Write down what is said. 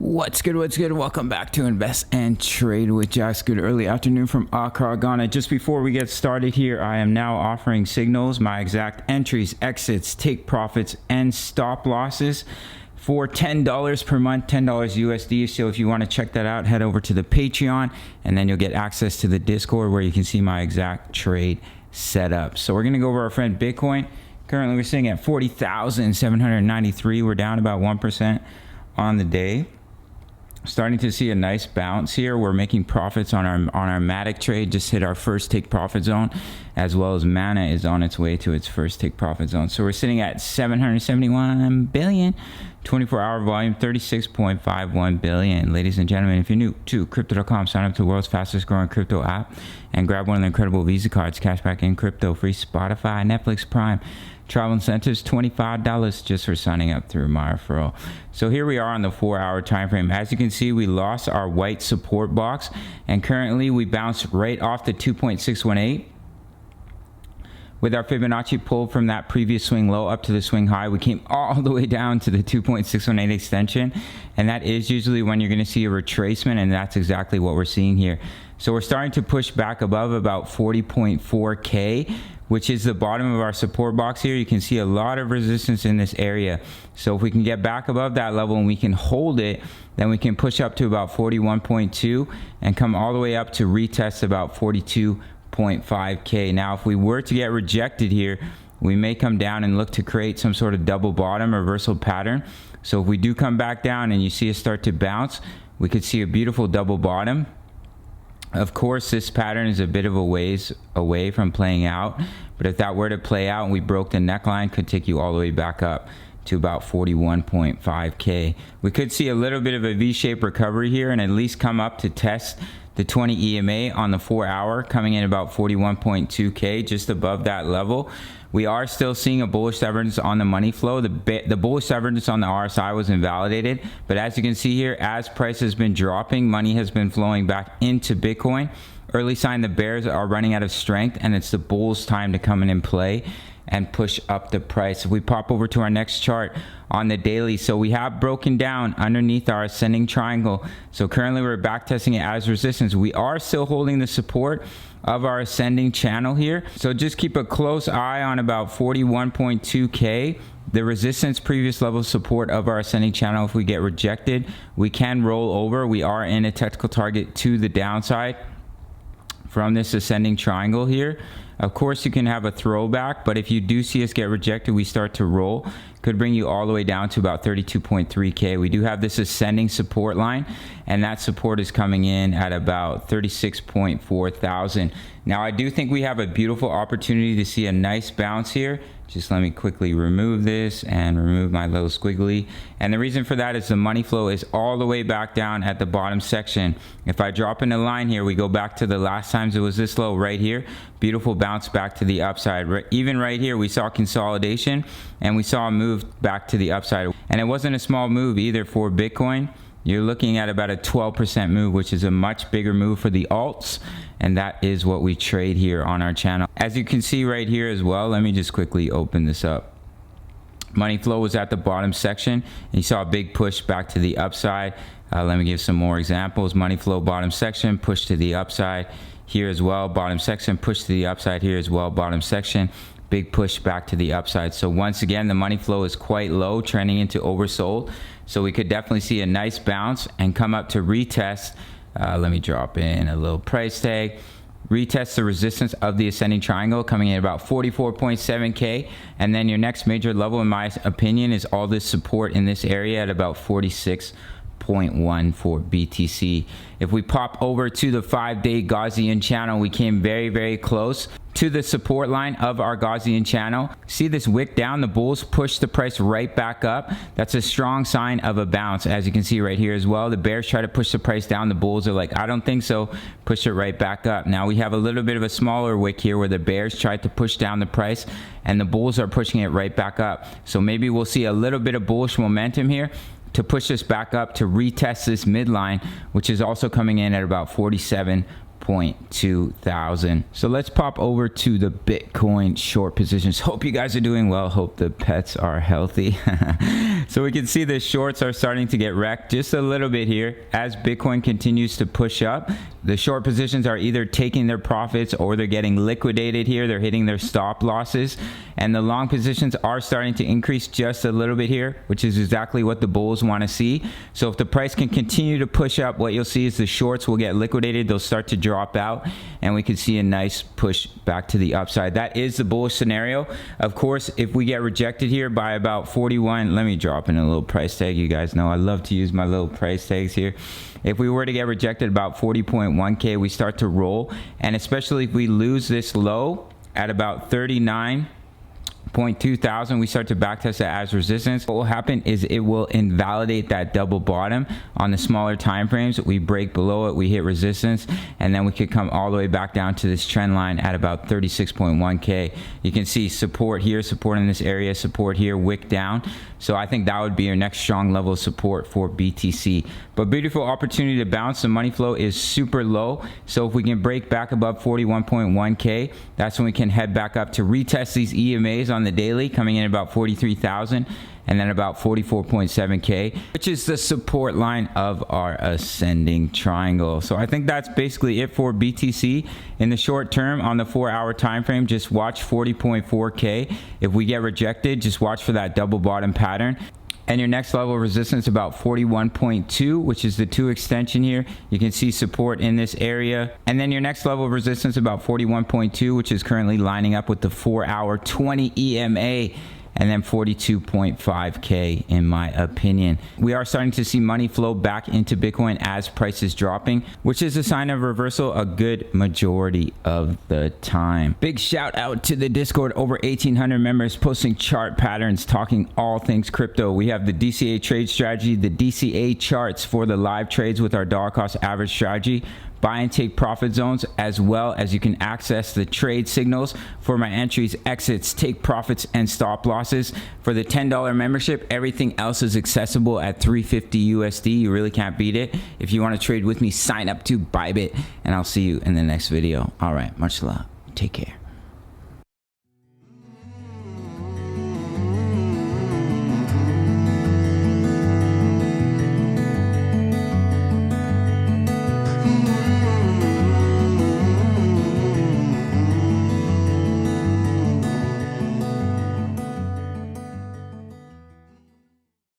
What's good? Welcome back to Invest and Trade with Jax. Good early afternoon from Accra, Ghana. Just before we get started here, I am now offering signals, my exact entries, exits, take profits, and stop losses for $10 per month, $10 USD. So if you want to check that out, head over to the Patreon, and then you'll get access to the Discord where you can see my exact trade setup. So we're going to go over our friend Bitcoin. Currently, we're sitting at 40,793. We're down about 1% on the day. Starting to see a nice bounce here. We're making profits on our Matic trade. Just hit our first take profit zone, as well as Mana is on its way to its first take profit zone. So we're sitting at 771 billion, 24-hour volume, 36.51 billion. Ladies and gentlemen, if you're new to crypto.com, sign up to the world's fastest growing crypto app and grab one of the incredible Visa cards, cashback in crypto, free Spotify, Netflix, Prime. Travel incentives, $25 just for signing up through my referral. So here we are on the 4-hour time frame. As you can see, we lost our white support box, and currently we bounced right off the 2.618. With our Fibonacci pull from that previous swing low up to the swing high, we came all the way down to the 2.618 extension, and that is usually when you're going to see a retracement, and that's exactly what we're seeing here. So we're starting to push back above about 40.4K, which is the bottom of our support box here. You can see a lot of resistance in this area. So if we can get back above that level and we can hold it, then we can push up to about 41.2 and come all the way up to retest about 42.5K. Now, if we were to get rejected here, we may come down and look to create some sort of double bottom reversal pattern. So if we do come back down and you see us start to bounce, we could see a beautiful double bottom. Of course, this pattern is a bit of a ways away from playing out, but if that were to play out and we broke the neckline, could take you all the way back up to about 41.5K. We could see a little bit of a V-shaped recovery here and at least come up to test the 20 EMA on the 4-hour, coming in about 41.2K, just above that level. We are still seeing a bullish divergence on the money flow. The bullish divergence on the RSI was invalidated, but as you can see here, as price has been dropping, money has been flowing back into Bitcoin. Early sign the bears are running out of strength, and it's the bulls' time to come in and play and push up the price. If we pop over to our next chart on the daily, so we have broken down underneath our ascending triangle. So currently we're back testing it as resistance. We are still holding the support of our ascending channel here. So just keep a close eye on about 41.2K. The resistance previous level of support of our ascending channel. If we get rejected, we can roll over. We are in a technical target to the downside from this ascending triangle here. Of course, you can have a throwback, but if you do see us get rejected, we start to roll. Could bring you all the way down to about 32.3K. We do have this ascending support line, and that support is coming in at about 36.4 thousand. Now, I do think we have a beautiful opportunity to see a nice bounce here. Just let me quickly remove this and remove my little squiggly. And the reason for that is the money flow is all the way back down at the bottom section. If I drop in a line here, we go back to the last times it was this low right here. Beautiful bounce back to the upside. Even right here, we saw consolidation and we saw a move back to the upside. And it wasn't a small move either for Bitcoin. You're looking at about a 12% move, which is a much bigger move for the alts. And that is what we trade here on our channel. As you can see right here as well, let me just quickly open this up. Money flow was at the bottom section, and you saw a big push back to the upside. Let me give some more examples. Money flow bottom section, push to the upside here as well. Bottom section, push to the upside here as well. Bottom section, big push back to the upside. So once again, the money flow is quite low, trending into oversold. So we could definitely see a nice bounce and come up to retest. Let me drop in a little price tag. Retest the resistance of the ascending triangle, coming in about 44.7K. And then your next major level, in my opinion, is all this support in this area at about 46.1 for BTC. If we pop over to the 5-day Gaussian channel, we came very, very close to the support line of our Gaussian channel. See this wick down, the bulls push the price right back up. That's a strong sign of a bounce, as you can see right here as well. The bears try to push the price down, the bulls are like, I don't think so, push it right back up. Now we have a little bit of a smaller wick here where the bears tried to push down the price and the bulls are pushing it right back up. So maybe we'll see a little bit of bullish momentum here to push this back up to retest this midline, which is also coming in at about 47.5 41.2 thousand. So let's pop over to the Bitcoin short positions. Hope you guys are doing well. Hope the pets are healthy. So we can see the shorts are starting to get wrecked just a little bit here as Bitcoin continues to push up. The short positions are either taking their profits or they're getting liquidated here. They're hitting their stop losses, and the long positions are starting to increase just a little bit here, which is exactly what the bulls want to see. So if the price can continue to push up, what you'll see is the shorts will get liquidated. They'll start to drop out, and we can see a nice push back to the upside. That is the bullish scenario. Of course, if we get rejected here by about 41, let me drop in a little price tag. You guys know I love to use my little price tags here. If we were to get rejected about 40.1K, we start to roll. And especially if we lose this low at about 39.2 thousand, we start to backtest it as resistance. What will happen is it will invalidate that double bottom on the smaller time frames. We break below it, we hit resistance, and then we could come all the way back down to this trend line at about 36.1K. You can see support here, support in this area, support here, wick down. So I think that would be your next strong level of support for BTC. But beautiful opportunity to bounce. The money flow is super low. So if we can break back above 41.1K, that's when we can head back up to retest these EMAs on the daily, coming in about 43,000. And then about 44.7K, which is the support line of our ascending triangle. So I think that's basically it for BTC. In the short term, on the 4-hour time frame, just watch 40.4K. If we get rejected, just watch for that double bottom pattern. And your next level of resistance about 41.2, which is the 2 extension here. You can see support in this area. And then your next level of resistance about 41.2, which is currently lining up with the 4-hour 20 EMA. And then 42.5K in my opinion. We are starting to see money flow back into Bitcoin as price is dropping, which is a sign of reversal a good majority of the time. Big shout out to the Discord, over 1,800 members posting chart patterns, talking all things crypto. We have the DCA trade strategy, the DCA charts for the live trades with our dollar cost average strategy, buy and take profit zones, as well as you can access the trade signals for my entries, exits, take profits, and stop losses. For the $10 membership, everything else is accessible at $350 USD. You really can't beat it. If you want to trade with me, sign up to Bybit, and I'll see you in the next video. All right, much love. Take care.